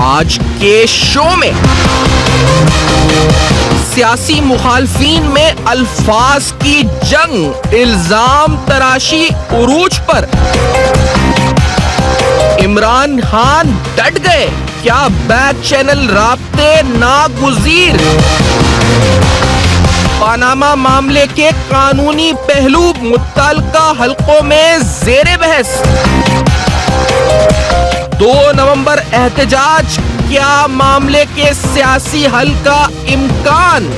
आज के शो में सियासी मुखालफीन में अल्फाज की जंग, इल्जाम तराशी उरूज पर। इमरान खान डट गए, क्या बैक चैनल राब्ते नागुज़ीर। पनामा मामले के कानूनी पहलू मुत्तल्लिका हलकों में ज़ेरे बहस। 2 नवंबर एहतजाज, क्या मामले के सियासी हल का इम्कान।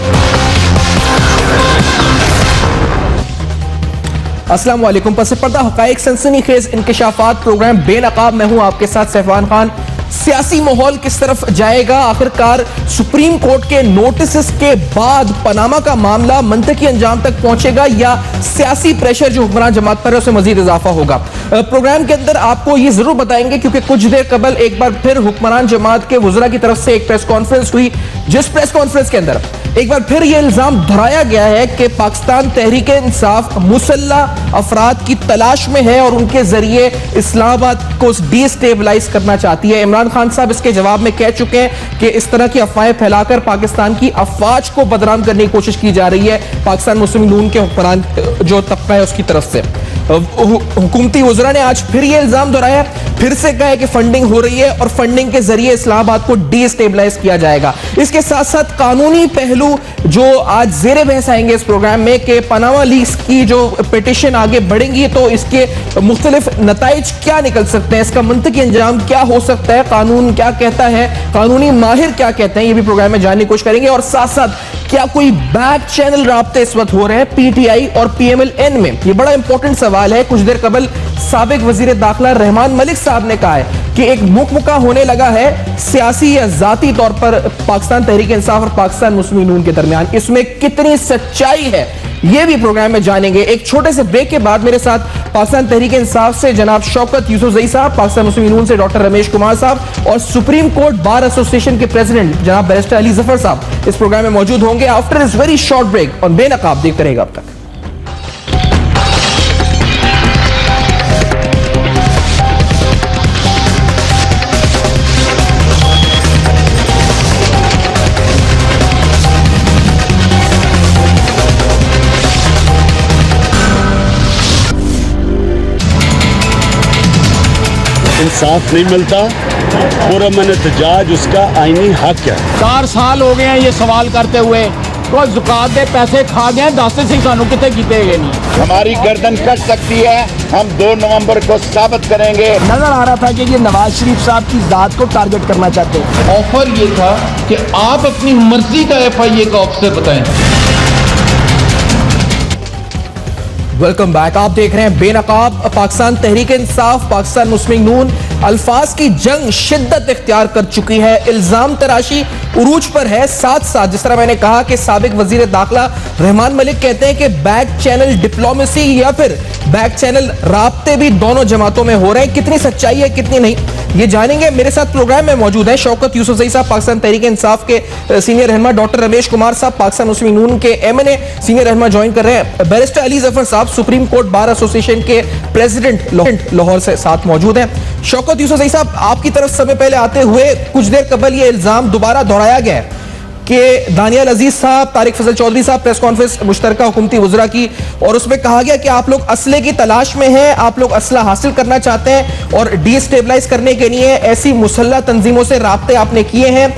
अस्सलाम वालेकुम। पस पर्दा हक़ाइक़ सनसनीखेज़ इंकशाफात प्रोग्राम बेनकाब में हूं आपके साथ सैफान खान। सियासी माहौल किस तरफ जाएगा, आखिरकार सुप्रीम कोर्ट के नोटिस के बाद पनामा का मामला मंतकी अंजाम तक पहुंचेगा या सियासी प्रेशर जो हुक्मरान जमात पर है उसमें मजीद इजाफा होगा। प्रोग्राम के अंदर आपको ये जरूर बताएंगे क्योंकि कुछ देर कबल एक बार फिर हुक्मरान जमात के वज़रा की तरफ से एक प्रेस कॉन्फ्रेंस हुई, जिस प्रेस कॉन्फ्रेंस के अंदर एक बार फिर यह इल्जाम दोहराया गया है कि पाकिस्तान तहरीक इंसाफ मुसल्लह अफराद की तलाश में है और उनके जरिए इस्लामाबाद को डिस्टेबलाइज करना चाहती है। इमरान खान साहब इसके जवाब में कह चुके हैं कि इस तरह की अफवाहें फैलाकर पाकिस्तान की अफवाज को बदनाम करने की कोशिश की जा रही है पाकिस्तान मुस्लिम लीग के हुक्मरान जो तबका है उसकी तरफ से। हुकूमती वज़रा ने आज फिर यह इल्जाम दोहराया, फिर से कहा है कि फंडिंग हो रही है और फंडिंग के जरिए इस्लामाबाद को डिस्टेबलाइज किया जाएगा। इसके साथ साथ कानूनी पहलू जो आज ज़ेरे बहस आएंगे इस प्रोग्राम में कि पनामा लीक्स की जो पिटिशन आगे बढ़ेंगी तो इसके मुख्तलिफ नताइज क्या निकल सकते हैं, इसका मंतकी अंजाम क्या हो सकता है, कानून क्या कहता है, कानूनी माहिर क्या कहते हैं, ये भी प्रोग्राम में जानने की कोशिश करेंगे। और साथ साथ क्या कोई बैक चैनल राब्ते इस वक्त हो रहे हैं पीटीआई और पीएमएल-एन में, ये बड़ा इंपॉर्टेंट सवाल है। कुछ देर कबल साबिक वजीर दाखिला रहमान मलिक साहब ने कहा है कि एक मुकमुका होने लगा है सियासी या जाती तौर पर पाकिस्तान तहरीक इंसाफ और पाकिस्तान मुस्लिम लीग के दरमियान। इसमें कितनी सच्चाई है यह भी प्रोग्राम में जानेंगे। एक छोटे से ब्रेक के बाद मेरे साथ पाकिस्तान तहरीक इंसाफ से जनाब शौकत यूसुफजई साहब, पाकिस्तान मुस्लिम लीग से डॉक्टर रमेश कुमार साहब और सुप्रीम कोर्ट बार एसोसिएशन के प्रेसिडेंट जनाब बैरिस्टर अली जफर साहब इस प्रोग्राम में मौजूद होंगे after this very short break on Benaqab. देखते रहेगा अब तक। इंसाफ नहीं मिलता, पुरअमन एहतजाज उसका आईनी हक है। 4 साल हो गए हैं ये सवाल करते हुए, कोई ज़कात दे पैसे खा गए, दस से सानू कितने कीते गए नहीं। हमारी गर्दन कट सकती है, हम 2 नवंबर को साबित करेंगे। नजर आ रहा था कि ये नवाज शरीफ साहब की जात को टारगेट करना चाहते हैं। ऑफर ये था कि आप अपनी मर्जी का एफआईए का ऑफिसर बताएं। Welcome back. आप देख रहे हैं बेनकाब। पाकिस्तान तहरीक इंसाफ पाकिस्तान मुस्लिम लीग अल्फाज की जंग शिद्दत इख्तियार कर चुकी है, इल्जाम तराशी उरूज पर है। साथ साथ जिस तरह मैंने कहा कि साबिक वजीर दाखिला रहमान मलिक कहते हैं कि बैक चैनल डिप्लोमेसी या फिर बैक चैनल राब्ते भी दोनों जमातों में हो रहे हैं। कितनी सच्चाई है कितनी नहीं ये जानेंगे। मेरे साथ प्रोग्राम में मौजूद है शौकत यूसुफजई साहब, पाकिस्तान तहरीक इंसाफ के सीनियर रहनुमा, डॉक्टर रमेश कुमार साहब, पाकिस्तान मुस्लिम लीग के एमएनए सीनियर रहनुमा ज्वाइन कर रहे हैं, बैरिस्टर अली जफर साहब सुप्रीम कोर्ट बार एसोसिएशन के प्रेसिडेंट लाहौर से साथ मौजूद हैं। शौकत यूसुफजई साहब, आपकी तरफ समय पहले आते हुए कुछ देर कबल ये इल्जाम दोबारा दोहराया गया है कि दानियाल अजीज साहब, तारिक फजल चौधरी साहब प्रेस कॉन्फ्रेंस मुश्तरका हुकूमती वज़रा की, और उसमें कहा गया कि आप लोग असले की तलाश में हैं, आप लोग असला हासिल करना चाहते हैं और डिस्टेबलाइज करने के लिए ऐसी मुसल्लह तंजीमों से राब्ते आपने किए हैं।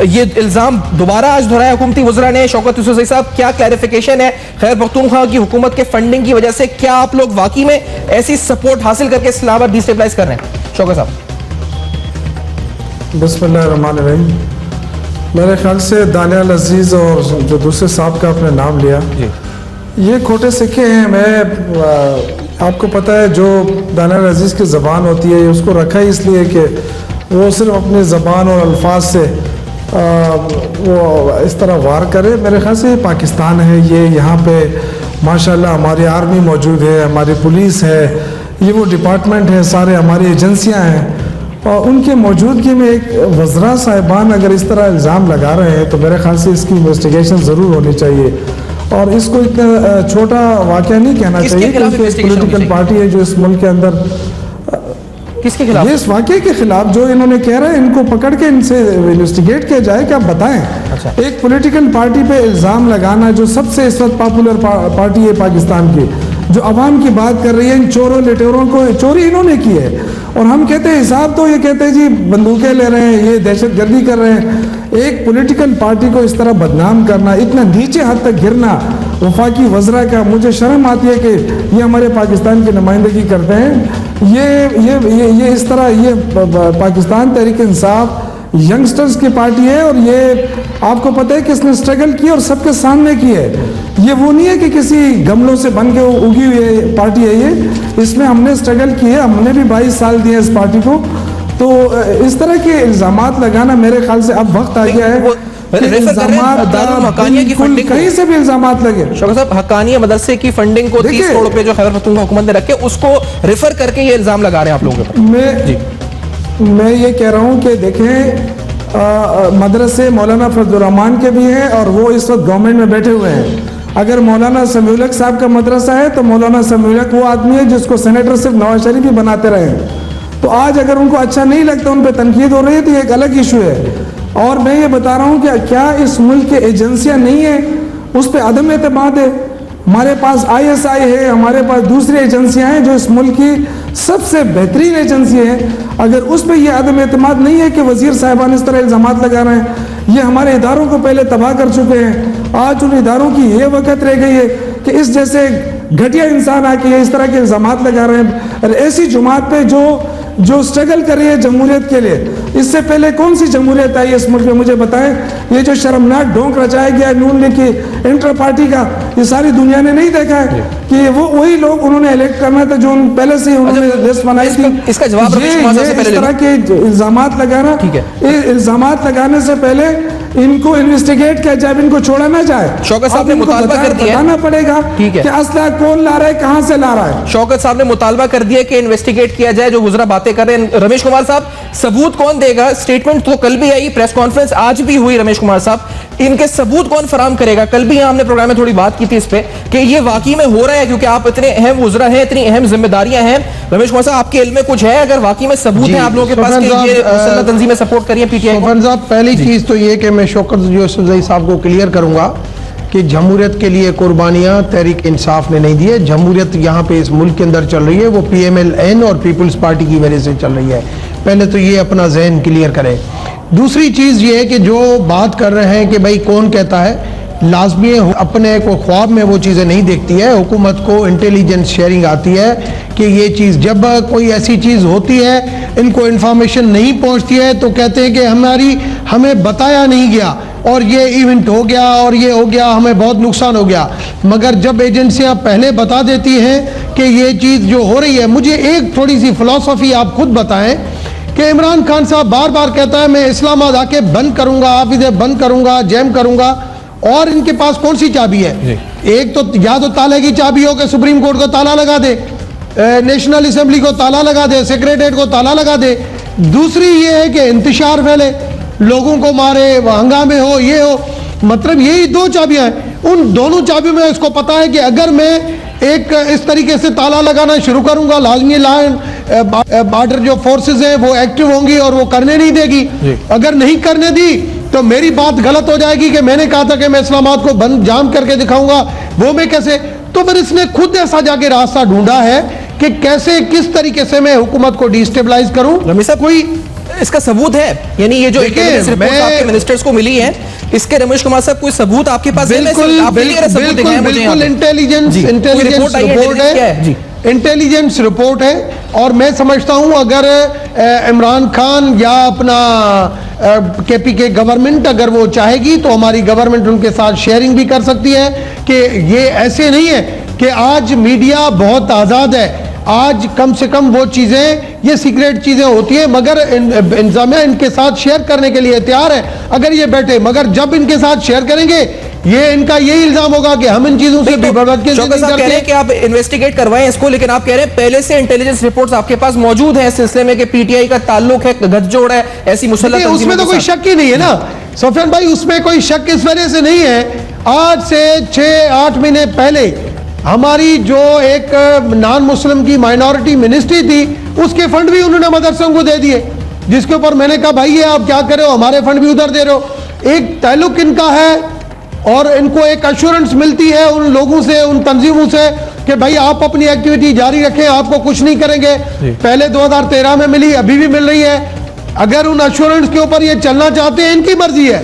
ये इल्जाम दोबारा आज दोहराया हुकूमती वज़रा ने। शौकत यूसुफजई साहब, क्या क्लैरिफिकेशन है खैर पख्तूनख्वा की हुकूमत के फंडिंग की वजह से, क्या आप लोग वाकई में ऐसी सपोर्ट हासिल करके इस्लामाबाद डिस्टेबलाइज कर रहे हैं? शौकत साहब। बिस्मिल्लाहिर्रहमानिर्रहीम। मेरे ख्याल से दानियाल अजीज़ और जो दूसरे साहब का आपने नाम लिया, ये खोटे सिक्के हैं। मैं आपको पता है जो दानियाल अजीज़ की ज़बान होती है उसको रखा ही इसलिए कि वो सिर्फ अपनी ज़बान और अल्फाज से वो इस तरह वार करे। मेरे ख्याल से ये पाकिस्तान है, ये यहाँ पे माशाल्लाह हमारी आर्मी मौजूद है, हमारी पुलिस है, ये वो डिपार्टमेंट है, सारे हमारी एजेंसियाँ हैं और उनके मौजूदगी में एक वज़रा साहिबान अगर इस तरह इल्ज़ाम लगा रहे हैं तो मेरे ख्याल से इसकी इन्वेस्टिगेशन ज़रूर होनी चाहिए और इसको इतना छोटा वाक़या नहीं कहना चाहिए क्योंकि एक पॉलिटिकल पार्टी है जो इस मुल्क के अंदर किसके खिलाफ? ये इस वाकये के खिलाफ जो इन्होंने कह रहे हैं, इनको पकड़ के इनसे इन्वेस्टिगेट किया जाए कि आप बताएं। अच्छा। एक पॉलिटिकल पार्टी पे इल्ज़ाम लगाना, जो सबसे इस वक्त पॉपुलर पार्टी है पाकिस्तान की, जो अवाम की बात कर रही है, इन चोरों लटेरों को चोरी इन्होंने की है, और हम कहते हैं हिसाब, तो ये कहते हैं जी बंदूकें ले रहे हैं, ये दहशतगर्दी कर रहे हैं। एक पॉलिटिकल पार्टी को इस तरह बदनाम करना, इतना नीचे हद तक गिरना वफाकी वज़रा का, मुझे शर्म आती है कि ये हमारे पाकिस्तान की नुमाइंदगी करते हैं। ये इस तरह, ये पाकिस्तान तहरीक इंसाफ यंगस्टर्स की पार्टी है, और ये आपको पता है कि इसने स्ट्रगल की और सबके सामने की है। ये वो नहीं है कि किसी गमलों से बन के उगी हुई पार्टी है ये, इसमें हमने स्ट्रगल की है, हमने भी 22 साल दिए इस पार्टी को। तो इस तरह के इल्ज़ामात लगाना मेरे ख्याल से अब वक्त आ गया है। कहीं से भी इल्जामात लगे। शौकत साहब, हक्कानिया मदरसे की फंडिंग को 30 करोड़ रुपए जो खैबर पख्तूनख्वा हुकूमत ने रखे, उसको रेफर करके ये इल्जाम लगा रहे हैं आप लोगों पर। मैं ये कह रहा हूँ कि देखें, मदरसे मौलाना फजलुर रहमान के भी हैं, और वो इस वक्त गवर्नमेंट में बैठे हुए हैं। अगर मौलाना समीउल साहब का मदरसा है, तो मौलाना समीउल वो आदमी है जिसको सेनेटर सिर्फ नवाज शरीफ ही बनाते रहे। तो आज अगर उनको अच्छा नहीं लगता, उन पर तनकीद हो रही है, तो ये एक अलग इशू है। और मैं ये बता रहा हूँ कि क्या इस मुल्क की एजेंसियाँ नहीं है, उस पर अदम एतमाद है। हमारे पास ISI है, हमारे पास दूसरी एजेंसियाँ हैं जो इस मुल्क की सबसे बेहतरीन एजेंसी है। अगर उस पर यह अदम एतमाद नहीं है कि वज़ीर साहिबान इस तरह इल्ज़ामात लगा रहे हैं, ये हमारे इदारों को पहले तबाह कर चुके हैं। आज उन इदारों की ये वक़्त रह गई है कि इस जैसे घटिया इंसान आके इस तरह के इल्ज़ामात लगा रहे हैं। और ऐसी जुमात पे जो स्ट्रगल कर रही है जमहूरियत के लिए, इससे पहले कौन सी जमहूरियत आई इस मुल्क में, मुझे बताएं। ये जो शर्मनाक ढोंग रचाया गया है नून लीग की इंटर पार्टी का, ये सारी दुनिया ने नहीं देखा है कि वो वही लोग उन्होंने इलेक्ट करना था जो पहले से उन्होंने लिस्ट बनाई थी। इसका जवाब इस तरह के इल्जामात लगाना, इल्जामात लगाने से पहले इनको इन्वेस्टिगेट किया जाए, इनको छोड़ा ना जाए। शौकत साहब ने मुतालबा कर दिया, बताना पड़ेगा कि असला कौन ला रहा है, कहां से ला रहा है। शौकत साहब ने मुतालबा कर दिया कि इन्वेस्टिगेट किया जाए, जो गुजरा बातें कर रहे हैं। रमेश कुमार साहब, सबूत कौन देगा? स्टेटमेंट तो कल भी आई, प्रेस कॉन्फ्रेंस आज भी हुई। रमेश कुमार साहब, इनके सबूत कौन फराम करेगा? कल भी हमने प्रोग्राम में थोड़ी बात की थी इस पे कि ये वाकई में हो रहा है, क्योंकि आप इतने अहम वुज़रा हैं, इतनी अहम जिम्मेदारियां हैं। रमेश कुमार साहब, आपके इल्म में कुछ है अगर वाकई में सबूत है आप लोगों के पास कि ये मुसल्लह तंजीमें सपोर्ट करिए PTI को? पहली चीज तो ये कि मैं शौकत यूसुफजई साहब को क्लियर करूंगा कि जमहूरियत के लिए कुर्बानियां तहरीक इंसाफ ने नहीं दी है। जमहूरियत यहाँ पे इस मुल्क के अंदर चल रही है, वो PMLN और पीपल्स पार्टी की वजह से चल रही है। पहले तो ये अपना जहन क्लियर करें। दूसरी चीज ये है कि जो बात कर रहे हैं कि भाई कौन कहता है, लाजमी अपने को ख्वाब में वो चीज़ें नहीं देखती है। हुकूमत को इंटेलिजेंस शेयरिंग आती है कि ये चीज़, जब कोई ऐसी चीज़ होती है, इनको इन्फॉर्मेशन नहीं पहुंचती है तो कहते हैं कि हमें बताया नहीं गया और ये इवेंट हो गया और ये हो गया, हमें बहुत नुकसान हो गया। मगर जब एजेंसियां पहले बता देती हैं कि ये चीज़ जो हो रही है, मुझे एक थोड़ी सी फिलॉसफी आप खुद बताएं कि इमरान खान साहब बार बार कहता है मैं इस्लामाबाद आके बंद करूंगा, ऑफिसें बंद करूंगा, जैम करूंगा, और इनके पास कौन सी चाबी है? एक तो या तो ताले की चाबी हो कि सुप्रीम कोर्ट को ताला लगा दे, नेशनल असेंबली को ताला लगा दे, सेक्रेटरीट को ताला लगा दे। दूसरी ये है कि इंतशार फैले, लोगों को मारे, हंगामे हो, ये हो। मतलब यही दो चाबियां हैं। उन दोनों चाबियों में इसको पता है कि अगर मैं एक इस तरीके से ताला लगाना शुरू करूंगा, लाजमी लाइन बॉर्डर जो फोर्सेस हैं वो एक्टिव होंगी और वो करने नहीं देगी। अगर नहीं करने दी तो मेरी बात गलत हो जाएगी कि मैंने कहा था कि मैं इस्लामाबाद को बंद जाम करके दिखाऊंगा, वो मैं कैसे? तो फिर इसने खुद ऐसा जाके रास्ता ढूंढा है कि कैसे, किस तरीके से मैं हुकूमत को डिस्टेबलाइज करूं। रमेश साहब, कोई इसका सबूत है? यानी ये जो इंटेलिजेंस रिपोर्ट आपके मिनिस्टर्स को मिली है, इसके रमेश कुमार साहब कोई सबूत आपके पास है? बिल्कुल इंटेलिजेंस रिपोर्ट है। और मैं समझता हूं अगर इमरान खान या अपना KPK गवर्नमेंट अगर वो चाहेगी तो हमारी गवर्नमेंट उनके साथ शेयरिंग भी कर सकती है कि ये ऐसे नहीं है कि आज मीडिया बहुत आज़ाद है। आज कम से कम वो चीज़ें, ये सीक्रेट चीज़ें होती है, मगर इंतजामिया इनके साथ शेयर करने के लिए तैयार है अगर ये बैठे। मगर जब इनके साथ शेयर करेंगे, ये इनका यही इल्जाम होगा कि हम इन चीजों से बर्बाद कह रहे हैं कि आप इन्वेस्टिगेट करवाएं इसको, लेकिन आप कह रहे हैं पहले से इंटेलिजेंस रिपोर्ट्स आपके पास मौजूद है इस सिलसिले में कि PTI का ताल्लुक है, गठजोड़ है ऐसी मुसल्लह। उसमें तो कोई शक ही नहीं है ना सुफियान भाई, उसमें कोई शक इस वजह से नहीं है। आज से 6-8 महीने पहले हमारी जो एक नॉन मुस्लिम की माइनॉरिटी मिनिस्ट्री थी उसके फंड भी उन्होंने मदरसों को दे दिए, जिसके ऊपर मैंने कहा भाई ये आप क्या कर रहे हो, हमारे फंड भी उधर दे रहे हो। एक ताल्लुक इनका है और इनको एक अश्योरेंस मिलती है उन लोगों से, उन तंजीमों से कि भाई आप अपनी एक्टिविटी जारी रखें, आपको कुछ नहीं करेंगे। पहले 2013 में मिली, अभी भी मिल रही है। अगर उन अश्योरेंस के ऊपर ये चलना चाहते हैं, इनकी मर्जी है,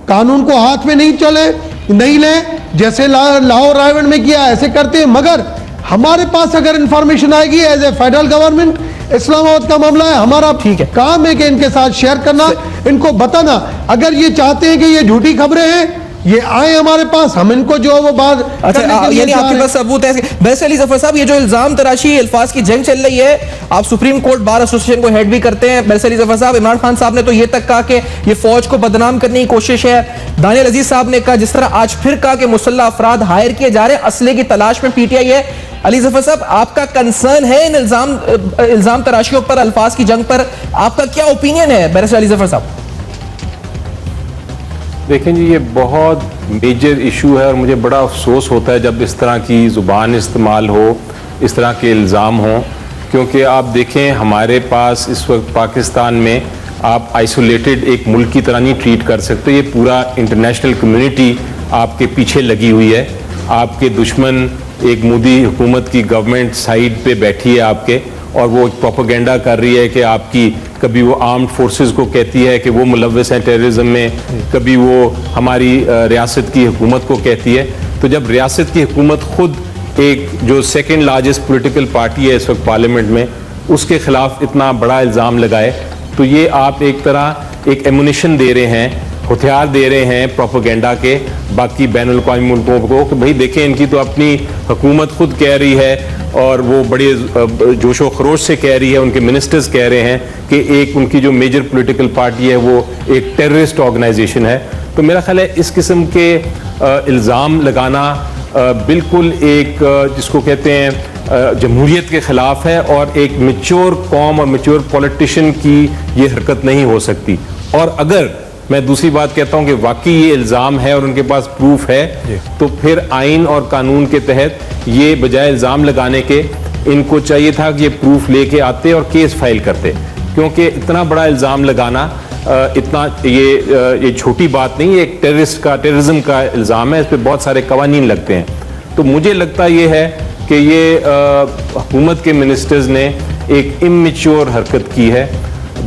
कानून को हाथ में नहीं ले, जैसे लाहौर रायगढ़ में किया ऐसे करते हैं। मगर हमारे पास अगर इंफॉर्मेशन आएगी as a federal government, Islamabad का मामला है, हमारा ठीक है काम है कि इनके साथ शेयर करना, इनको बताना। अगर ये चाहते हैं कि ये झूठी खबरें हैं, ये आए हमारे पास, हम इनको जो वो बात अच्छा, यानी आपके पास सबूत है। वैसे अली जफर साहब, ये जो इल्जाम तराशी अल्फाज की जंग चल रही है, आप सुप्रीम कोर्ट बार एसोसिएशन को हेड भी करते हैं। वैसे अली जफर साहब, इमरान खान साहब ने तो ये तक कहा कि ये फौज को बदनाम करने की कोशिश है। दानियल अजीज साहब ने कहा, जिस तरह आज फिर कहा कि मुसल्लह अफराद हायर किए जा रहे हैं, असले की तलाश में पीटीआई है। अली जफर साहब, आपका कंसर्न है इन इल्जाम तराशियों पर, अल्फाज की जंग पर, आपका क्या ओपिनियन है बैरिस्टर अली जफर साहब? देखें जी, ये बहुत मेजर इशू है और मुझे बड़ा अफसोस होता है जब इस तरह की ज़ुबान इस्तेमाल हो, इस तरह के इल्ज़ाम हों। क्योंकि आप देखें, हमारे पास इस वक्त पाकिस्तान में आप आइसोलेटेड एक मुल्क की तरह नहीं ट्रीट कर सकते। ये पूरा इंटरनेशनल कम्युनिटी आपके पीछे लगी हुई है। आपके दुश्मन, एक मोदी हुकूमत की गवर्नमेंट साइड पे बैठी है आपके, और वो प्रोपेगेंडा कर रही है कि आपकी, कभी वो आर्म्ड फोर्सेस को कहती है कि वो मुलव्वस हैं टेररिज्म में, कभी वो हमारी रियासत की हुकूमत को कहती है। तो जब रियासत की हुकूमत खुद एक जो सेकंड लार्जेस्ट पॉलिटिकल पार्टी है इस वक्त पार्लियामेंट में, उसके खिलाफ इतना बड़ा इल्ज़ाम लगाए, तो ये आप एक तरह एक एमुनिशन दे रहे हैं, हथियार दे रहे हैं प्रोपेगेंडा के बाकी बैनुल अक़वामी मुल्कों को कि भाई देखें, इनकी तो अपनी हुकूमत खुद कह रही है और वो बड़े जोशो खरोश से कह रही है, उनके मिनिस्टर्स कह रहे हैं कि एक उनकी जो मेजर पॉलिटिकल पार्टी है वो एक टेररिस्ट ऑर्गेनाइजेशन है। तो मेरा ख्याल है इस किस्म के इल्ज़ाम लगाना बिल्कुल एक जिसको कहते हैं जमहूरियत के ख़िलाफ़ है, और एक मैच्योर कौम और मैच्योर पॉलिटिशियन की ये हरकत नहीं हो सकती। और अगर मैं दूसरी बात कहता हूं कि वाकई ये इल्ज़ाम है और उनके पास प्रूफ है, तो फिर आइन और कानून के तहत ये बजाय इल्ज़ाम लगाने के, इनको चाहिए था कि ये प्रूफ लेके आते और केस फाइल करते। क्योंकि इतना बड़ा इल्ज़ाम लगाना इतना ये छोटी बात नहीं है। एक टेररिज्म का इल्ज़ाम है, इस पर बहुत सारे कवानीन लगते हैं। तो मुझे लगता ये है कि ये हुकूमत के मिनिस्टर्स ने एक इमेच्योर हरकत की है।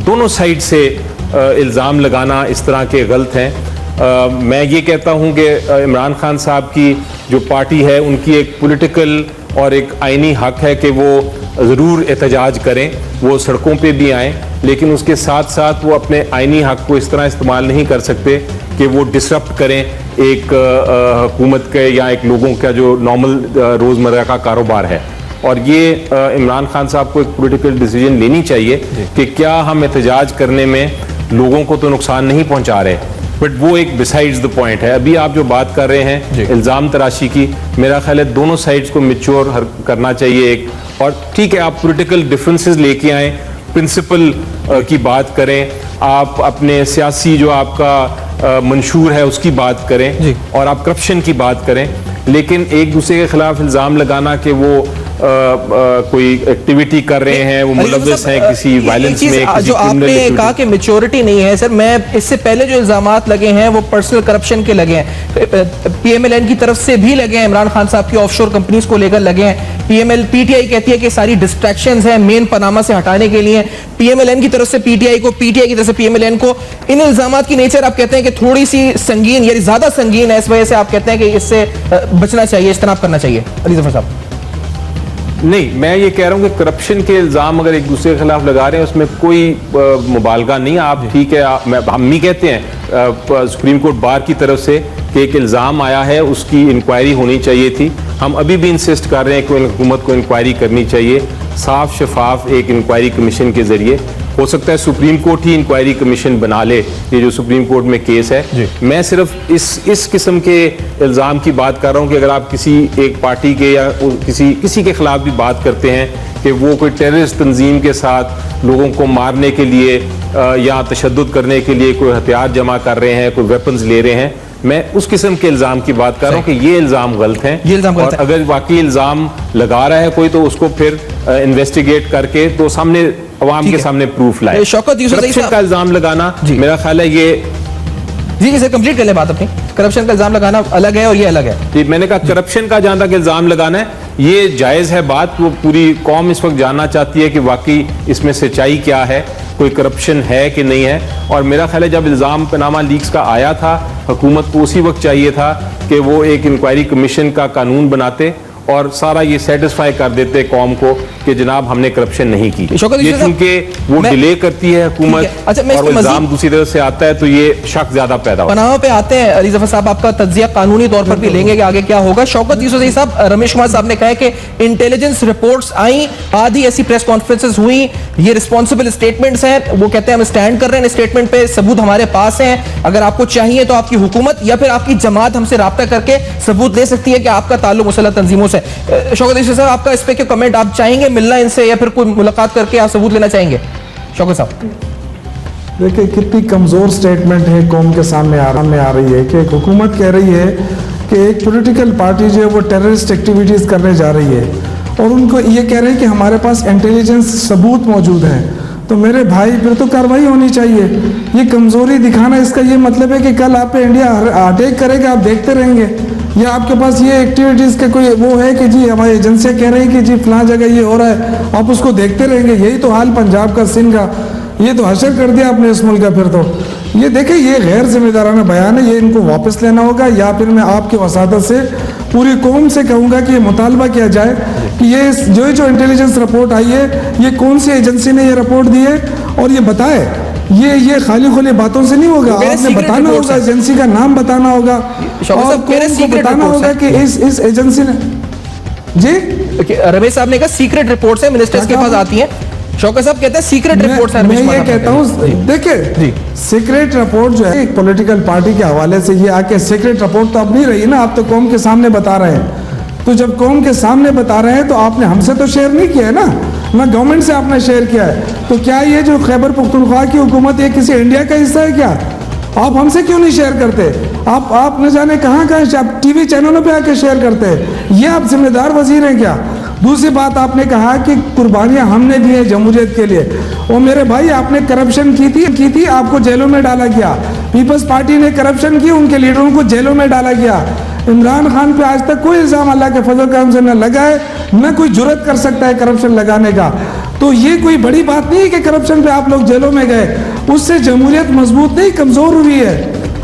दोनों साइड से इल्ज़ाम लगाना इस तरह के गलत हैं। मैं ये कहता हूँ कि इमरान खान साहब की जो पार्टी है, उनकी एक पॉलिटिकल और एक आइनी हक है कि वो ज़रूर एहतजाज करें, वो सड़कों पे भी आएँ, लेकिन उसके साथ साथ वो अपने आइनी हक को इस तरह इस्तेमाल नहीं कर सकते कि वो डिसरप्ट करें एक हुकूमत के या एक लोगों का जो नॉर्मल रोज़मर्रा का कारोबार है। और ये इमरान खान साहब को एक पॉलिटिकल डिसीजन लेनी चाहिए कि क्या हम एहतजाज करने में लोगों को तो नुकसान नहीं पहुंचा रहे, बट वो एक बिसाइड्स द पॉइंट है। अभी आप जो बात कर रहे हैं इल्ज़ाम तराशी की, मेरा ख्याल है दोनों साइड्स को मैच्योर करना चाहिए एक। और ठीक है, आप पॉलिटिकल डिफरेंसेस लेके आएँ, प्रिंसिपल की बात करें, आप अपने सियासी जो आपका मंशूर है उसकी बात करें, और आप करप्शन की बात करें, लेकिन एक दूसरे के खिलाफ इल्ज़ाम लगाना कि वो कोई एक्टिविटी कर रहे हैं, वो मुलव्वस हैं किसी वायलेंस में, किसी जो आपने कहा कि मैच्योरिटी नहीं है, सर मैं इससे पहले जो इल्जामात लगे हैं वो पर्सनल करप्शन के लगे हैं, पीएमएलएन की तरफ से भी लगे हैं, इमरान खान साहब की ऑफशोर कंपनीज को लेकर लगे हैं। पीटीआई कहती है कि सारी डिस्ट्रैक्शंस हैं मेन पनामा से हटाने के लिए, पीएमएलएन की तरफ से पीटीआई को, पीटीआई की तरफ से पीएमएलएन को। इन इल्जामात की नेचर आप कहते हैं कि थोड़ी सी संगीन, यानी ज्यादा संगीन है, इस वजह से आप कहते हैं कि इससे बचना चाहिए, इज्तनाब करना चाहिए। अली जफर साहब, नहीं, मैं ये कह रहा हूँ कि करप्शन के इल्ज़ाम अगर एक दूसरे के खिलाफ लगा रहे हैं उसमें कोई मुबालगा नहीं। आप ठीक है, हम नहीं कहते हैं सुप्रीम कोर्ट बार की तरफ से कि एक इल्ज़ाम आया है उसकी इंक्वायरी होनी चाहिए थी। हम अभी भी इंसिस्ट कर रहे हैं कि हुकूमत को इंक्वायरी करनी चाहिए, साफ शफाफ एक इंक्वायरी कमीशन के जरिए। हो सकता है सुप्रीम कोर्ट ही इंक्वायरी कमीशन बना ले, ये जो सुप्रीम कोर्ट में केस है। मैं सिर्फ इस किस्म के इल्ज़ाम की बात कर रहा हूँ कि अगर आप किसी एक पार्टी के या किसी के खिलाफ भी बात करते हैं कि वो कोई टेररिस्ट तंजीम के साथ लोगों को मारने के लिए या तशद्दुद करने के लिए कोई हथियार जमा कर रहे हैं, कोई वेपन्स ले रहे हैं, मैं उस किस्म के इल्जाम की बात कर रहा हूँ कि ये इल्जाम गलत हैं। ये इल्जाम गलत और है। अगर वाकई इल्जाम लगा रहा है कोई तो उसको फिर इन्वेस्टिगेट करके तो सामने अवाम ठीक के है। सामने प्रूफ लाए। शौकत यूसुफ करप्शन साहब- का इल्जाम लगाना जी। मेरा ख्याल है ये जी सर कंप्लीट कर ले बात अपनी। करप्शन का इल्जाम लगाना अलग है और ये अलग है। जी, मैंने कहा करप्शन का जहां तक इल्जाम लगाना है ये जायज है बात। वो पूरी कौम इस वक्त जानना चाहती है कि वाकई इसमें सच्चाई क्या है, कोई करप्शन है कि नहीं है। और मेरा ख्याल है जब इल्जाम पनामा लीक्स का आया था हुकूमत को उसी वक्त चाहिए था कि वो एक इंक्वायरी कमीशन का कानून बनाते और सारा ये सेटिस्फाई कर देते कौम को कि जनाब हमने करप्शन नहीं की। शौकत ये यूसुफ साहब, चूंकि वो मैं- डिले करती है ठीक हुकूमत है। अच्छा, मैं और वो इसके इल्जाम मजीद- दूसरी तरफ से आता है तो ये शक ज्यादा पैदा होता है। पनामा पे आते हैं। अली जफर साहब आपका तज्जिया कानूनी तौर पर भी लेंगे कि आगे क्या होगा। शौकत यूसुफ साहब, रमेश कुमार साहब ने कहा कि इंटेलिजेंस रिपोर्ट्स आई, आधी ऐसी प्रेस कॉन्फ्रेंसेस हुई, ये रिस्पॉन्सिबल स्टेटमेंट्स हैं। वो कहते हैं हम स्टैंड कर रहे हैं इन स्टेटमेंट पे, सबूत हमारे पास हैं। अगर आपको चाहिए तो आपकी हुकूमत या फिर आपकी जमात हमसे राब्ता करके सबूत ले सकती है कि आपका ताल्लुक मुसल्लह तंजीमों से। शौकत यूसुफ साहब, आपका इस पे क्या कमेंट? आप चाहेंगे मिलना इनसे या फिर कोई मुलाकात करके आप सबूत लेना चाहेंगे? शौकत साहब, देखिए कितनी कमज़ोर स्टेटमेंट है कौम के सामने आ रही है कि एक हुकूमत कह रही है कि एक पॉलिटिकल पार्टी जो है वो टेररिस्ट एक्टिविटीज़ करने जा रही है और उनको ये कह रहे हैं कि हमारे पास इंटेलिजेंस सबूत मौजूद हैं। तो मेरे भाई फिर तो कार्रवाई होनी चाहिए। ये कमज़ोरी दिखाना इसका ये मतलब है कि कल आप पे इंडिया अटैक करेगा, आप देखते रहेंगे, या आपके पास ये एक्टिविटीज़ के कोई वो है कि जी हमारी एजेंसियाँ कह रही हैं कि जी फलां जगह ये हो रहा है, आप उसको देखते रहेंगे। यही तो हाल पंजाब का, सिंध का, ये तो हशर कर दिया आपने इस मुल्क का। फिर तो ये देखें, ये गैर जिम्मेदाराना बयान है, ये इनको वापस लेना होगा या फिर मैं आपके वसादत से पूरी कौम से कहूँगा कि ये मुतालबा किया जाए कि ये जो इंटेलिजेंस रिपोर्ट आई है ये कौन सी एजेंसी ने ये रिपोर्ट दी है और ये बताए। ये खाली खुली बातों से नहीं होगा, मेरे आपने secret बताना reports होगा, हैं। एजेंसी का नाम बताना होगा शौकत और साहब, मेरे कौम को secret बताना reports होगा हैं। कि इस एजेंसी ने जी रमेश साहब ने कहा सीक्रेट रिपोर्ट्स है, मिनिस्टर्स के क्या पास कहा? आती हैं। शौकत साहब कहते हैं सीक्रेट रिपोर्ट्स है। मैं रमेश ये कुमार कहता हूँ, जी। देखिए सीक्रेट रिपोर्ट जो है एक पॉलिटिकल पार्टी के हवाले से ये आके सीक्रेट रिपोर्ट तो अब नहीं रही ना, आप तो कौम के सामने बता रहे हैं। तो जब कौम के सामने बता रहे हैं तो आपने हमसे तो शेयर नहीं किया है ना गवर्नमेंट से आपने शेयर किया है। तो क्या ये जो खैबर पख्तूनख्वा की हुकूमत ये किसी इंडिया का हिस्सा है क्या? आप हमसे क्यों नहीं शेयर करते? आप न जाने कहाँ आप टीवी चैनलों पे आके शेयर करते हैं। ये आप जिम्मेदार वजीर हैं क्या? दूसरी बात, आपने कहा कि कुर्बानियां हमने दी हैं जमहूरियत के लिए। और मेरे भाई, आपने करप्शन की थी, आपको जेलों में डाला गया। पीपल्स पार्टी ने करप्शन की, उनके लीडरों को जेलों में डाला गया। इमरान खान पे आज तक कोई इल्ज़ाम अल्लाह के फजल करम से न लगा है, न कोई जुर्रत कर सकता है करप्शन लगाने का। तो ये कोई बड़ी बात नहीं है कि करप्शन पे आप लोग जेलों में गए। उससे जमहूरियत मजबूत नहीं, कमज़ोर हुई है।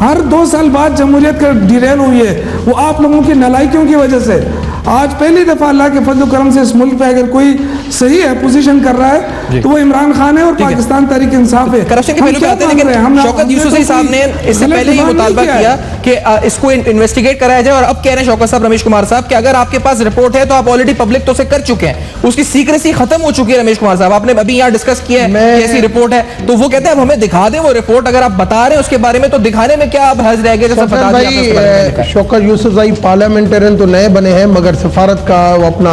हर 2 साल बाद जमहूरियत का डिरेल हुई है, वो आप लोगों की नालायकियों की वजह से। आज पहली दफा अल्लाह के फजल करम से इस मुल्क पे अगर कोई सही अपोजिशन कर रहा है तो वो इमरान खान है और पाकिस्तान तहरीक इंसाफ है। करप्शन के हम पहलू पे क्या आते हैं, मांग लेकिन रहे हैं? हमने शौकत हमने यूसुफ तो साहब ने कोई इससे गलत पहले ये इबान नहीं मुतालबा किया कि इसको इन्वेस्टिगेट कराया जाए। और अब कह रहे हैं शौकत साहब, रमेश कुमार साहब, कि अगर आपके पास रिपोर्ट है तो आप ऑलरेडी पब्लिक तो से कर चुके हैं, उसकी सीक्रेसी खत्म हो चुकी है। रमेश कुमार साहब, आपने अभी यहाँ डिस्कस किया है कि ऐसी रिपोर्ट है, तो वो कहते हैं अब हमें दिखा दें वो रिपोर्ट। अगर आप बता रहे हैं उसके बारे में तो दिखाने में क्या आप हर्ज रह गए? जैसा बता दिया आपने उसके बारे में लिखा है। शौकत यूसुफ भाई पार्लियामेंटेरियन तो नए बने हैं मगर सफारत का वो अपना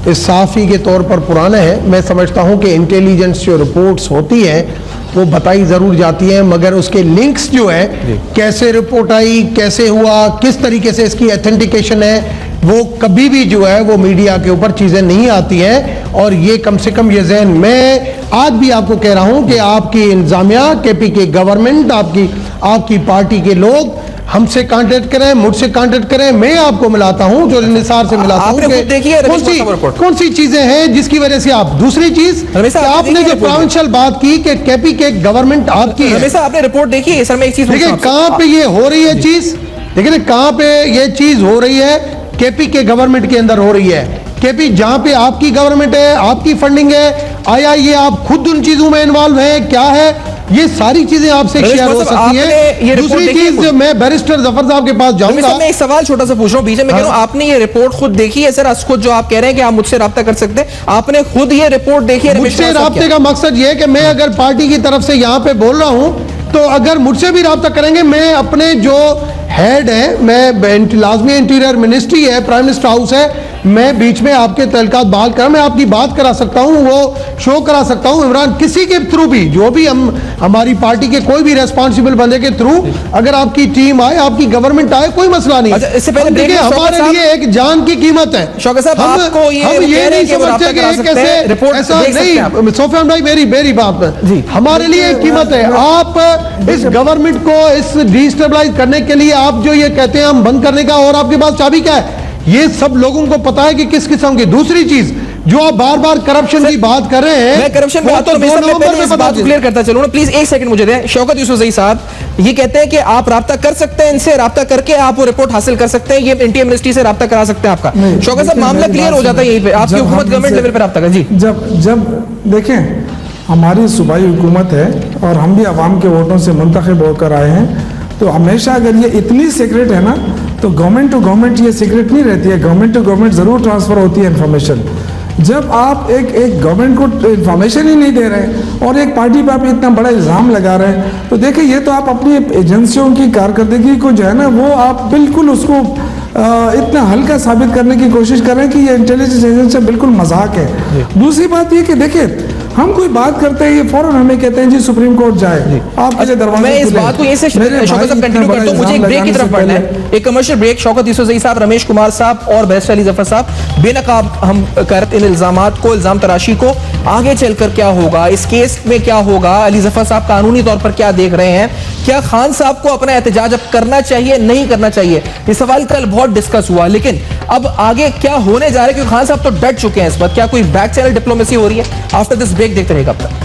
इस साफ़ी के तौर पर पुराना है। मैं समझता हूं कि इंटेलिजेंस जो रिपोर्ट्स होती हैं वो बताई ज़रूर जाती हैं, मगर उसके लिंक्स जो है, कैसे रिपोर्ट आई, कैसे हुआ, किस तरीके से इसकी ऑथेंटिकेशन है, वो कभी भी जो है वो मीडिया के ऊपर चीज़ें नहीं आती हैं। और ये कम से कम ये जहन मैं आज भी आपको कह रहा हूं कि आपकी इंतजामिया, KPK गवर्नमेंट, आपकी पार्टी के लोग हमसे कांटेक्ट करें, मुझसे कांटेक्ट करें, मैं आपको मिलाता हूं, जो निसार से मिलाता हूं। आपने खुद देखी है रमेश कुमार साहब रिपोर्ट? कौन सी चीजें हैं जिसकी वजह से आप दूसरी चीज रमेश साहब, आपने आपने देखी जो है रिपोर्ट? प्रोविंशियल बात की कि KPK गवर्नमेंट आपकी है, रमेश साहब, आपने रिपोर्ट देखी है? सर मैं एक चीज देखिए पूछता हूं कहां पे ये हो रही है चीज, देखिए ना कहां पे ये चीज हो रही है, KPK गवर्नमेंट के अंदर हो रही है। KP जहां पे आपकी गवर्नमेंट है, आपकी फंडिंग है, आया ये आप खुद उन चीजों में इन्वॉल्व हैं, क्या है, ये सारी चीजें आपसे रमेश शेयर हो कुमार साहब, सकती आपने ये है। रिपोर्ट दूसरी देखी है चीज, खुद? मैं बैरिस्टर जफर साहब के पास रमेश जाऊंगा। साहब, मैं एक सवाल छोटा सा पूछ रहा हूँ बीच में, मैं कह रहा हूँ आपने ये रिपोर्ट खुद देखी है? सर खुद जो आप कह रहे हैं कि आप मुझसे राब्ता कर सकते हैं, आपने खुद ये रिपोर्ट देखी है? रमेश मुझसे कुमार साहब, राब्ते का मकसद ये है कि मैं अगर पार्टी की तरफ से यहाँ पे बोल रहा हूँ तो अगर मुझसे भी राब्ता करेंगे, मैं अपने जो हेड है, मैं लाजमी इंटीरियर मिनिस्ट्री है, प्राइम मिनिस्टर हाउस है, मैं बीच में आपके तहलकात बहाल करा, मैं आपकी बात करा सकता हूं, वो शो करा सकता हूं। इमरान किसी के थ्रू भी, जो भी हमारी पार्टी के कोई भी रेस्पॉन्सिबल बंदे के थ्रू अगर आपकी टीम आए, आपकी गवर्नमेंट आए, कोई मसला नहीं। अच्छा, इससे पहले देखिए हमारे लिए एक जान की कीमत है। शौकत साहब, आपको हम ये नहीं समझते कि कैसे ऐसा नहीं। सोफियान भाई मेरी बात जी, हमारे लिए एक कीमत है। आप इस गवर्नमेंट को इस डिस्टेबलाइज करने के लिए आप जो ये कहते हैं हम बंद करने का, और आपके पास चाबी क्या है, ये सब लोगों को पता है कि किस किस्म की। दूसरी चीज जो आप बार बार करप्शन की बात कर रहे हैं, मैं करप्शन वो तो 2 नवंबर में बता क्लियर करता चलूं ना, प्लीज एक सेकंड मुझे दें। शौकत यूसुफजई साहब ये कहते हैं कि आप राब्ता कर सकते हैं, इनसे राब्ता करके आप वो रिपोर्ट हासिल कर सकते हैं, ये एंटी मिनिस्ट्री से राब्ता करा सकते हैं आपका। शौकत साहब मामला क्लियर हो जाता है यहीं पे, आपकी हुकूमत गवर्नमेंट लेवल पे राब्ता कर। जी, जब देखें हमारी सूबाई हुकूमत है और हम भी अवाम के वोटों से मुंतखब होकर आए हैं, तो हमेशा अगर ये इतनी सीक्रेट है ना, तो गवर्नमेंट टू गवर्नमेंट ये सीक्रेट नहीं रहती है, गवर्नमेंट टू गवर्नमेंट ज़रूर ट्रांसफ़र होती है इन्फॉर्मेशन। जब आप एक गवर्नमेंट को इन्फॉर्मेशन ही नहीं दे रहे और एक पार्टी पर आप इतना बड़ा इल्ज़ाम लगा रहे हैं, तो देखिए ये तो आप अपनी एजेंसियों की कारकर्दगी को जो है ना, वो आप बिल्कुल उसको इतना हल्का साबित करने की कोशिश कर रहे हैं कि ये इंटेलिजेंस एजेंसी बिल्कुल मजाक है। दूसरी बात ये कि देखिए हम कोई बात करते हैं, ये फौरन हमें कहते हैं जी सुप्रीम कोर्ट जाए, आपके लिए दरवाजा। मैं इस बात को ऐसे शौकत साहब कंटिन्यू करता हूं, मुझे एक ब्रेक की तरफ बढ़ना है, एक कमर्शियल ब्रेक। शौकत यूसुफजई साहब, रमेश कुमार साहब और बैरिस्टर अली जफर साहब बेनकाब हम करते इन इल्जामात को, इल्जाम तराशी को, आगे चलकर क्या होगा, इस केस में क्या होगा, अली जफर साहब कानूनी तौर पर क्या देख रहे हैं, क्या खान साहब को अपना एहतजाज अब करना चाहिए नहीं करना चाहिए, ये सवाल कल बहुत डिस्कस हुआ, लेकिन अब आगे क्या होने जा रहा है, क्योंकि खान साहब तो डट चुके हैं इस वक्त। क्या कोई बैक चैनल डिप्लोमेसी हो रही है? आफ्टर दिस ब्रेक देखते रहेगा अब तक।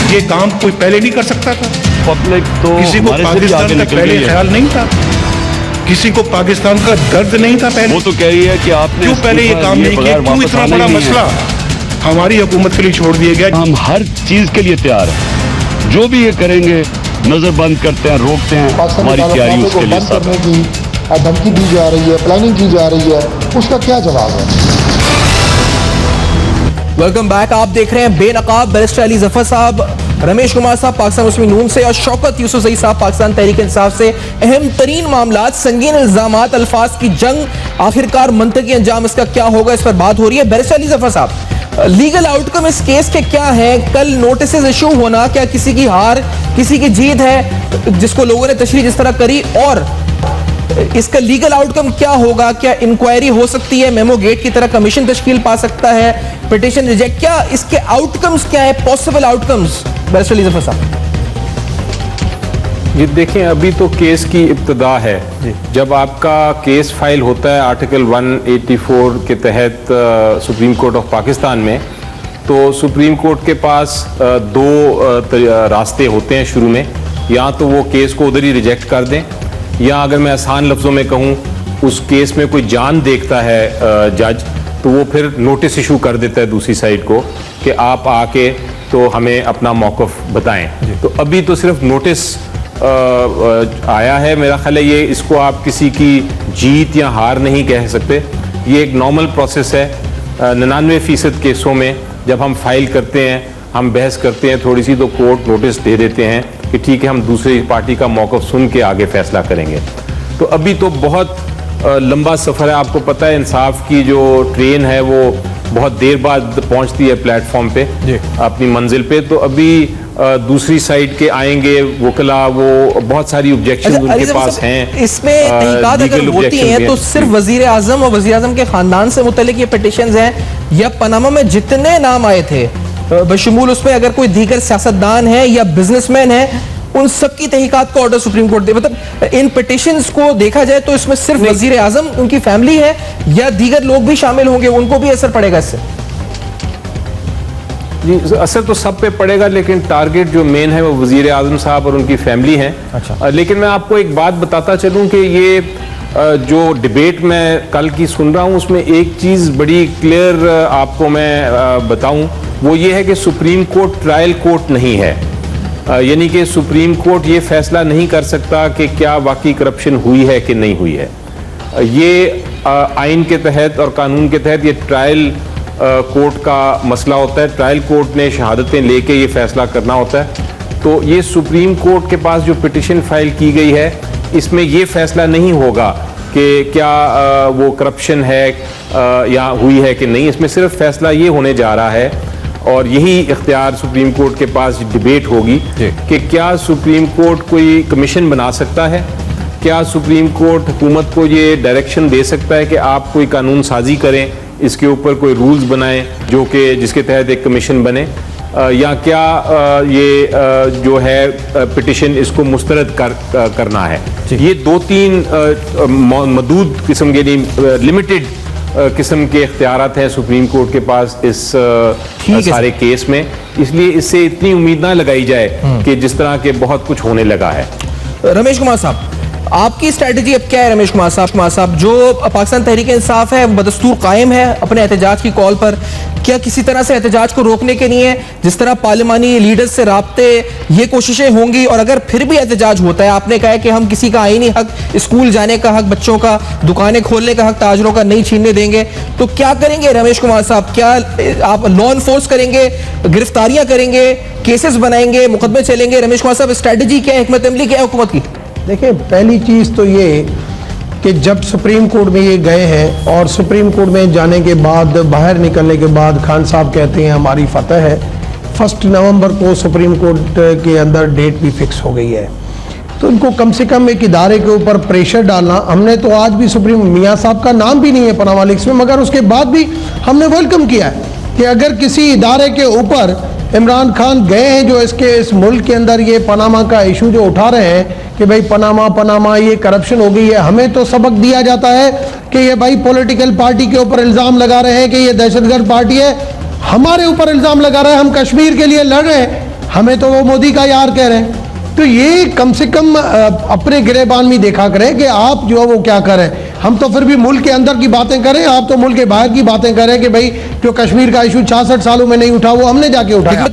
ये काम कोई पहले नहीं कर सकता था? पब्लिक तो किसी को पाकिस्तान का पहले ख्याल नहीं था, किसी को पाकिस्तान का दर्द नहीं था पहले। वो तो कह रही है कि आपने क्यों पहले ये काम नहीं किया? क्यों इतना बड़ा मसला हमारी हुकूमत के लिए छोड़ दिया गया? हम हर चीज के लिए तैयार हैं, जो भी ये करेंगे नजरबंद करते हैं, रोकते हैं, हमारी तैयारी उसके लिए सब है। धमकी दी जा रही है, प्लानिंग की जा रही है, उसका क्या जवाब है? Welcome back. आप देख रहे हैं बेनकाब बैरिस्टर अली जफर साहब, रमेश कुमार साहब पाकिस्तान मुस्लिम नून से और शौकत यूसुफजई साहब पाकिस्तान तहरीक इंसाफ से। अहम तरीन मामला, संगीन इल्जामात, अल्फाज की जंग, आखिरकार मंतकी अंजाम इसका क्या होगा, इस पर बात हो रही है। बैरिस्टर अली जफर साहब, लीगल आउटकम इस केस के क्या है? कल नोटिस इशू होना क्या किसी की हार किसी की जीत है, जिसको लोगों ने तशरीह जिस तरह करी, और इसका लीगल आउटकम क्या होगा? क्या इंक्वायरी हो सकती है, मेमो गेट की तरह कमीशन तश्कील पा सकता है, पिटीशन रिजेक्ट, क्या इसके आउटकम्स क्या है, possible outcomes? Barrister Ali Zafar साहब, ये देखें अभी तो केस की इब्तिदा है। जब आपका केस फाइल होता है आर्टिकल 184 के तहत सुप्रीम कोर्ट ऑफ पाकिस्तान में, तो सुप्रीम कोर्ट के पास दो रास्ते होते हैं शुरू में, या तो वो केस को उधर ही रिजेक्ट कर दें, या अगर मैं आसान लफ्ज़ों में कहूँ उस केस में कोई जान देखता है जज, तो वो फिर नोटिस इशू कर देता है दूसरी साइड को कि आप आके तो हमें अपना मौक़िफ़ बताएं। तो अभी तो सिर्फ नोटिस आया है, मेरा ख्याल है ये, इसको आप किसी की जीत या हार नहीं कह सकते, ये एक नॉर्मल प्रोसेस है। 99% केसों में जब हम फाइल करते हैं, हम बहस करते हैं थोड़ी सी, तो कोर्ट नोटिस दे देते हैं कि ठीक है हम दूसरी पार्टी का मौक़िफ़ सुन के आगे फैसला करेंगे। तो अभी तो बहुत लंबा सफ़र है, आपको पता है इंसाफ की जो ट्रेन है वो बहुत देर बाद पहुंचती है प्लेटफॉर्म पे अपनी मंजिल पे। तो अभी दूसरी साइड के आएंगे वकला, वो बहुत सारी ऑब्जेक्शन उनके पास हैं। इसमें तहकीकात अगर होती हैं तो सिर्फ वजीर आजम और वजीर आजम के खानदान से मुतल्लिक ये पिटीशंस हैं, या पनामा में जितने नाम आए थे बशमूल उसमें अगर कोई दीगर सियासतदान है या बिजनेसमैन है, उन सब की तहकीकात का ऑर्डर सुप्रीम कोर्ट दे? मतलब इन पिटीशंस को देखा जाए तो इसमें सिर्फ वजीर आजम, उनकी फैमिली है, या दीगर लोग भी शामिल होंगे, उनको भी असर पड़ेगा इससे? जी, असर तो सब पे पड़ेगा, लेकिन टारगेट जो मेन है वो वजीर आजम साहब और उनकी फैमिली है। अच्छा। लेकिन मैं आपको एक बात बताता चलूं कि ये जो डिबेट मैं कल की सुन रहा हूं, उसमें एक चीज़ बड़ी क्लियर आपको मैं बताऊं, वो ये है कि सुप्रीम कोर्ट ट्रायल कोर्ट नहीं है। यानी कि सुप्रीम कोर्ट ये फैसला नहीं कर सकता कि क्या वाकई करप्शन हुई है कि नहीं हुई है। ये आइन के तहत और कानून के तहत ये ट्रायल कोर्ट का मसला होता है। ट्रायल कोर्ट ने शहादतें लेके ये फैसला करना होता है। तो ये सुप्रीम कोर्ट के पास जो पिटिशन फाइल की गई है, इसमें ये फैसला नहीं होगा कि क्या वो करप्शन है या हुई है कि नहीं। इसमें सिर्फ फैसला ये होने जा रहा है, और यही इख्तियार सुप्रीम कोर्ट के पास डिबेट होगी कि क्या सुप्रीम कोर्ट कोई कमीशन बना सकता है, क्या सुप्रीम कोर्ट हुकूमत को ये डायरेक्शन दे सकता है कि आप कोई कानून साजी करें, इसके ऊपर कोई रूल्स बनाएं जो कि जिसके तहत एक कमीशन बने, या क्या ये जो है पिटिशन इसको मुस्तरद करना है। ये 2-3 मदूद किस्म के लिमिटेड किस्म के इख्तियारात हैं सुप्रीम कोर्ट के पास इस सारे केस में। इसलिए इससे इतनी उम्मीद ना लगाई जाए कि जिस तरह के बहुत कुछ होने लगा है। रमेश कुमार साहब, आपकी स्ट्रेटजी अब क्या है? रमेश कुमार साहब, जो पाकिस्तान तहरीक इंसाफ है बदस्तूर कायम है अपने एहतजाज की कॉल पर, क्या किसी तरह से एहतजाज को रोकने के लिए जिस तरह पार्लिमानी लीडर्स से राब्ते ये कोशिशें होंगी, और अगर फिर भी एहतजाज होता है, आपने कहा है कि हम किसी का आईनी हक, स्कूल जाने का हक, बच्चों का दुकानें खोलने का हक ताजरों का नहीं छीनने देंगे, तो क्या करेंगे रमेश कुमार साहब? क्या आप लॉ एनफोर्स करेंगे, गिरफ्तारियां करेंगे, केसेस बनाएंगे, मुकदमे चलेंगे? रमेश कुमार साहब, स्ट्रेटजी क्या है, हिकमत अमली क्या है हुकूमत की? देखिए, पहली चीज़ तो ये कि जब सुप्रीम कोर्ट में ये गए हैं और सुप्रीम कोर्ट में जाने के बाद बाहर निकलने के बाद खान साहब कहते हैं हमारी फतह है, 1 नवंबर को सुप्रीम कोर्ट के अंदर डेट भी फिक्स हो गई है। तो इनको कम से कम एक इदारे के ऊपर प्रेशर डालना, हमने तो आज भी सुप्रीम मियाँ साहब का नाम भी नहीं है पनामा लीक्स में, मगर उसके बाद भी हमने वेलकम किया है कि अगर किसी इदारे के ऊपर इमरान खान गए हैं जो इस मुल्क के अंदर ये पनामा का इशू जो उठा रहे हैं कि भाई पनामा ये करप्शन हो गई है, हमें तो सबक दिया जाता है कि ये भाई पॉलिटिकल पार्टी के ऊपर इल्ज़ाम लगा रहे हैं कि ये दहशतगर्द पार्टी है, हमारे ऊपर इल्ज़ाम लगा रहा है, हम कश्मीर के लिए लड़ रहे हैं, हमें तो वो मोदी का यार कह रहे हैं। तो ये कम से कम अपने गिरेबान भी देखा करें कि आप जो वो क्या करें। हम तो फिर भी मुल्क के अंदर की बातें करें, आप तो मुल्क के बाहर की बातें करें कि भाई जो कश्मीर का इशू 66 सालों में नहीं उठा वो हमने जाके उठाया।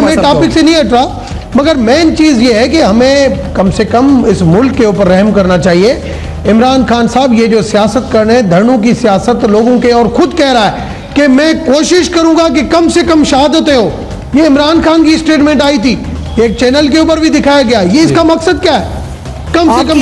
मैं टॉपिक से नहीं हट रहा, मगर मेन चीज़ ये है कि हमें कम से कम इस मुल्क के ऊपर रहम करना चाहिए। इमरान खान साहब ये जो सियासत कर रहे हैं, धरनों की सियासत लोगों के, और खुद कह रहा है कि मैं कोशिश करूंगा कि कम से कम शहादतें हो। ये इमरान खान की स्टेटमेंट आई थी, एक चैनल के ऊपर भी दिखाया गया। ये इसका मकसद क्या है? कम से कम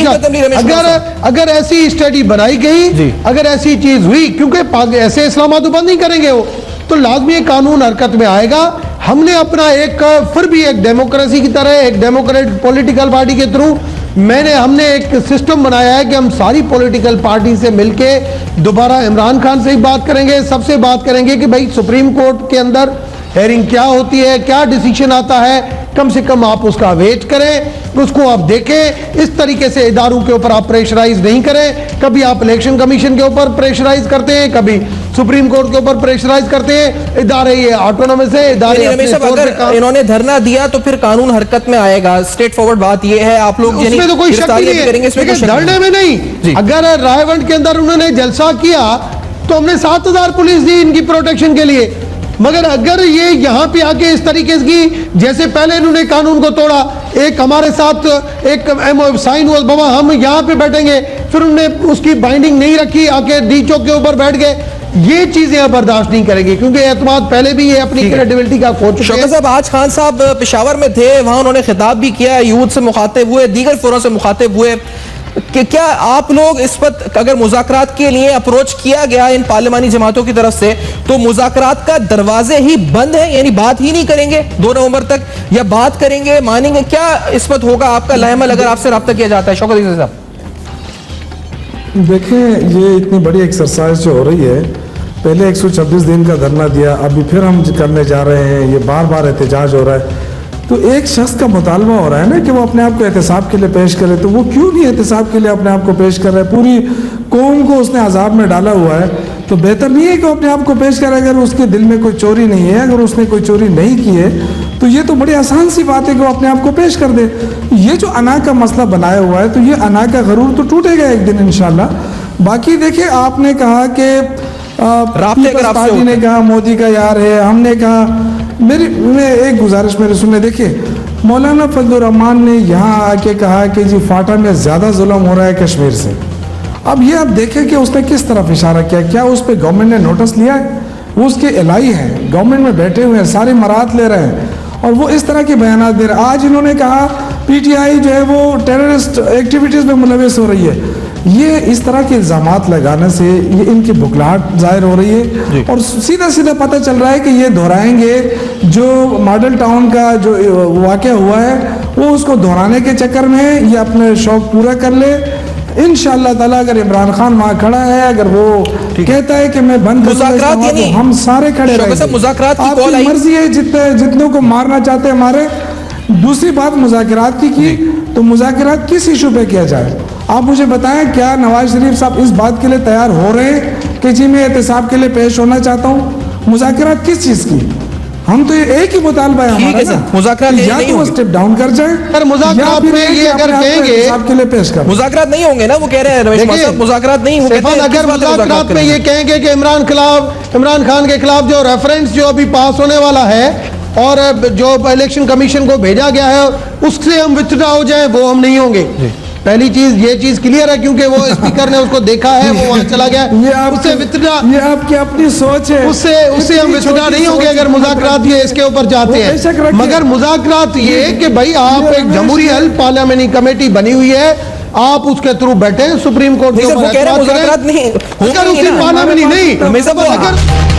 अगर ऐसी स्टडी बनाई गई, अगर ऐसी चीज हुई, क्योंकि ऐसे इस्लामाबाद बंद नहीं करेंगे वो, तो लाजमी कानून हरकत में आएगा। हमने अपना एक फिर भी एक डेमोक्रेसी की तरह, एक डेमोक्रेट पॉलिटिकल पार्टी के थ्रू हमने एक सिस्टम बनाया है कि हम सारी पॉलिटिकल पार्टी से मिलके दोबारा इमरान खान से ही बात करेंगे, सबसे बात करेंगे कि भाई सुप्रीम कोर्ट के अंदर हेयरिंग क्या होती है, क्या डिसीजन आता है, कम से कम आप उसका वेट करें, उसको आप देखें। इस तरीके से इदारों के ऊपर आप प्रेशराइज नहीं करें। कभी आप इलेक्शन कमीशन के ऊपर प्रेशराइज करते हैं, कभी सुप्रीम कोर्ट के ऊपर प्रेशराइज करते हैं। इदारे ये ऑटोनोमस है, इदारे अगर इन्होंने धरना दिया तो फिर कानून हरकत में आएगा। स्ट्रेट फॉरवर्ड बात ये है, आप लोग उसमें तो कोई शक नहीं है, धरने में नहीं। अगर रायवंड के अंदर उन्होंने जलसा किया तो हमने 7000 पुलिस दी इनकी प्रोटेक्शन के लिए, मगर अगर ये यहाँ पे आके इस तरीके की, जैसे पहले इन्होंने कानून को तोड़ा, एक हमारे साथ एक साइन हुआ, बाबा हम यहाँ पे बैठेंगे, फिर उन्होंने उसकी बाइंडिंग नहीं रखी, आके डी चौक के ऊपर बैठ गए, ये चीजें अब बर्दाश्त नहीं करेंगे, क्योंकि एतमाद पहले भी ये अपनी क्रेडिबिलिटी का खो चुके हैं। साहब, आज खान साहब पेशावर में थे, वहां उन्होंने खिताब भी किया, यूथ से मुखातिब हुए, दीगर फोरम से मुखातिब हुए, कि क्या आप लोग इस वक्त अगर मुज़ाकरात के लिए अप्रोच किया गया इन पार्लिमानी जमातों की तरफ से, तो मुज़ाकरात का दरवाजे ही बंद है, यानी बात ही नहीं करेंगे 2 नवंबर तक, या बात करेंगे, मानेंगे? क्या इस वक्त होगा आपका लहमल अगर आपसे रब्ता किया जाता है? शौकत साहब, देखें, ये इतनी बड़ी एक्सरसाइज जो हो रही है, पहले 126 दिन का धरना दिया, अभी फिर हम करने जा रहे हैं, ये बार बार एहतजाज हो रहा है, तो एक शख्स का मुतालबा हो रहा है ना कि वो अपने आप को एहतसाब के लिए पेश करे, तो वो क्यों नहीं एहतसाब के लिए अपने आप को पेश कर रहा है? पूरी कौम को उसने अजाब में डाला हुआ है, तो बेहतर नहीं है कि वो अपने आप को पेश करे अगर उसके दिल में कोई चोरी नहीं है, अगर उसने कोई चोरी नहीं की है, तो ये तो बड़ी आसान सी बात है कि वो अपने आप को पेश कर दे। ये जो अना का मसला बनाया हुआ है, तो ये अना का गरूर तो टूटेगा एक दिन इंशाल्लाह। बाकी देखिए, आपने कहा कि पार्टी ने कहा मोदी का यार है, हमने कहा, मैं एक गुजारिश मेरी सुनने, देखिए मौलाना फजलुर रहमान ने यहाँ आके कहा कि जी फाटा में ज़्यादा जुल्म हो रहा है कश्मीर से। अब ये आप देखें कि उसने किस तरफ इशारा किया, क्या उस पर गवर्नमेंट ने नोटिस लिया है? वो उसके एलाई हैं, गवर्नमेंट में बैठे हुए हैं, सारे मराहत ले रहे हैं और वो इस तरह के बयान दे रहे हैं। आज इन्होंने कहा पीटीआई जो है वो टेररिस्ट एक्टिविटीज़ में मुलविस हो रही है। ये इस तरह के इल्ज़ामात लगाने से ये इनकी बुखलाहट जाहिर हो रही है और सीधा सीधा पता चल रहा है कि ये दोहराएंगे जो मॉडल टाउन का जो वाक़या हुआ है वो उसको दोहराने के चक्कर में ये अपने शौक पूरा कर ले। इंशाअल्लाह ताला अगर इमरान खान वहाँ खड़ा है, अगर वो कहता है कि मैं बंद मुज़ाकरात तो हम सारे खड़े रहेंगे। मुज़ाकरात की कॉल आई, मर्जी है जितनों को मारना चाहते हैं मारे। दूसरी बात मुज़ाकरात की तो मुज़ाकरात किस इशू पे किया जाए? आप मुझे बताएं, क्या नवाज शरीफ साहब इस बात के लिए तैयार हो रहे हैं कि जी मैं एहतसाब के लिए पेश होना चाहता हूँ? मुज़ाकरात किस चीज़ की? हम तो ये एक ही मुतालबा है हमारा ना, मुज़ाकरात या तो वो स्टेप डाउन कर जाए, पर मुज़ाकरात में ये अगर कहेंगे के लिए पेश कर, मुज़ाकरात नहीं होंगे ना, वो कह रहे हैं रमेश कुमार साहब मुज़ाकरात नहीं होंगे। अगर मुज़ाकरात में ये कहेंगे कि इमरान खान के खिलाफ जो रेफरेंस जो अभी पास होने वाला है और जो इलेक्शन कमीशन को भेजा गया है उससे हम विथड्रॉ हो जाएं, वो हम नहीं होंगे। पहली चीज ये चीज क्लियर है क्योंकि वो स्पीकर ने उसको देखा है, वो वहां चला गया। उससे विथड्रॉ, ये आपकी अपनी सोच है, उससे हम विथड्रॉ नहीं होंगे अगर मुज़ाकरात ये इसके ऊपर जाते हैं। मगर मुज़ाकरात ये कि भाई आप एक जमहूरी हल पार्लियामेंट्री कमेटी बनी हुई है, आप उसके थ्रू बैठे सुप्रीम कोर्ट के ऊपर मुज़ाकरात नहीं, पार्लियामेंट्री नहीं